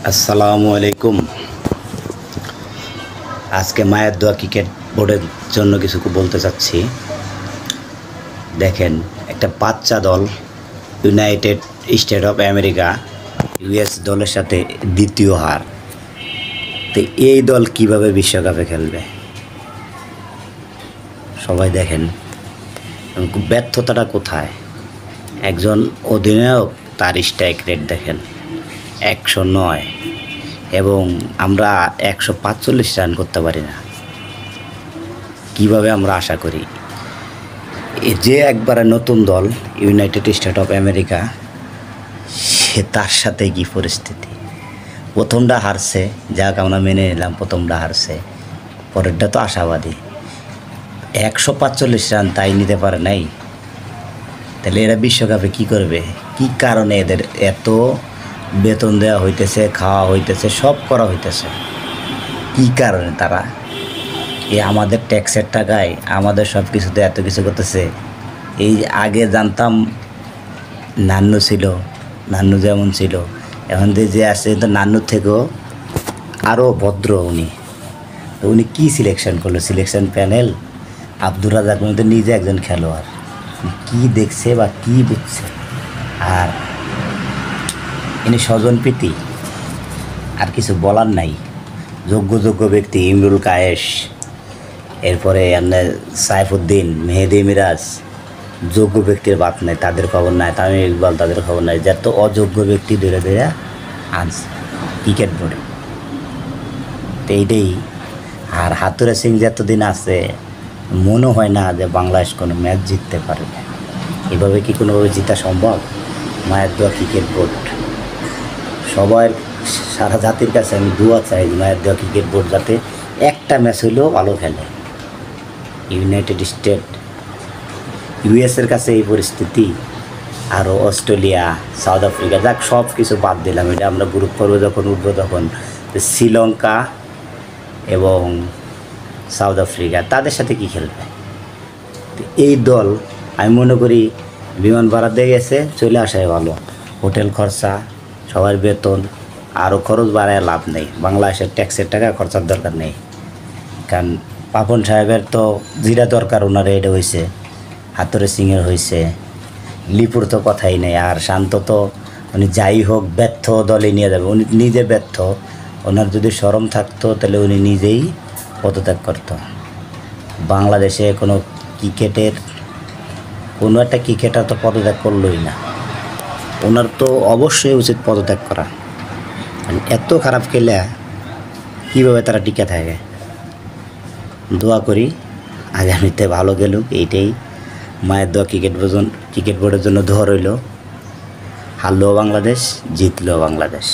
আসসালামু আলাইকুম। আজকে মায়ের দোয়া ক্রিকেট বোর্ডের জন্য কিছু বলতে চাচ্ছি। দেখেন, একটা বাচ্চা দল United state of America US দলের সাথে দ্বিতীয় হার। তো এই দল কিভাবে বিশ্বকাপে খেলবে সবাই দেখেন, ব্যর্থতাটা কোথায়। একজন অধিনায়ক, তার স্ট্রাইক রেট দেখেন 109 এবং আমরা 145 রান করতে পারি না। কিভাবে আমরা আশা করি যে একবারে নতুন দল ইউনাইটেড স্টেট অফ আমেরিকা, সে তার সাথে কি পরিস্থিতি। প্রথমটা হারছে, যাক আমরা মেনে নিলাম প্রথমটা হারছে, পরেরটা তো আশাবাদী। 145 রান তাই নিতে পারে নাই। তাহলে এরা বিশ্বকাপে কি করবে? কি কারণে এদের এত বেতন দেওয়া হইতেছে, খাওয়া হইতেছে, সব করা হইতেছে? কি কারণে তারা আমাদের ট্যাক্সের টাকায় আমাদের সব কিছুতে এত কিছু করতেছে? এই আগে জানতাম নান্নু ছিল, নান্নু যেমন ছিল, এখন যে আছে তো নান্নুর থেকেও আরও ভদ্র উনি। তো উনি কী সিলেকশন করলো? সিলেকশন প্যানেল আব্দুর রাজাক তো নিজে একজন খেলোয়াড়, কি দেখছে বা কি বুঝছে? আর ইনি স্বজনপ্রীতি, আর কিছু বলার নাই। যোগ্য ব্যক্তি ইমরুল কায়েস, এরপরে আপনার সাইফুদ্দিন, মেহেদি মিরাজ, যোগ্য ব্যক্তির বাদ নেই, তাদের খবর নাই। তামিম ইকবাল, তাদের খবর নাই। যত অযোগ্য ব্যক্তি ধীরে ধীরে আনছে ক্রিকেট বোর্ডে, তো এইটাই। আর হাতুড়ে সিং যতদিন আছে, মনে হয় না যে বাংলাদেশ কোনো ম্যাচ জিততে পারবে। এভাবে কি কোনোভাবে জিতা সম্ভব? মায়ের দোয়া ক্রিকেট বোর্ড, সবার সারা জাতির কাছে আমি দোয়া চাই, মায়ের দোয়া ক্রিকেট বোর্ড যাতে একটা ম্যাচ হইলেও ভালো খেলে। ইউনাইটেড স্টেট, ইউএসের কাছে এই পরিস্থিতি, আরও অস্ট্রেলিয়া, সাউথ আফ্রিকা, যাক সব কিছু বাদ দিলাম। এটা আমরা গ্রুপ পর্বে যখন উঠবো তখন শ্রীলঙ্কা এবং সাউথ আফ্রিকা, তাদের সাথে কি খেলবে? এই দল আমি মনে করি বিমান ভাড়া দিয়ে গেছে, চলে আসাই ভালো। হোটেল খরচা, সবার বেতন, আরও খরচ বাড়ায় লাভ নেই। বাংলাদেশের ট্যাক্সের টাকা খরচার দরকার নেই। কারণ পাপন সাহেবের তো যেটা দরকার ওনার এটা হয়েছে, হাতুড়ে সিংয়ের হয়েছে, লিপুর তো কথাই নেই। আর শান্ত তো উনি যাই হোক ব্যর্থ দলে নিয়ে যাবে, উনি নিজে ব্যর্থ। ওনার যদি শরম থাকতো তাহলে উনি নিজেই পদত্যাগ করত। বাংলাদেশে কোনো ক্রিকেটের কোনো একটা ক্রিকেটার তো পদত্যাগ করলোই না। ওনার তো অবশ্যই উচিত পদত্যাগ করা। এত খারাপ খেলে কীভাবে তারা টিকে থাকে? দোয়া করি আগামীতে ভালো গেলুক, এইটাই মায়ের দোয়া। ক্রিকেট বোর্ডের জন্য দোয়া রইল। হারলেও বাংলাদেশ, জিতলেও বাংলাদেশ।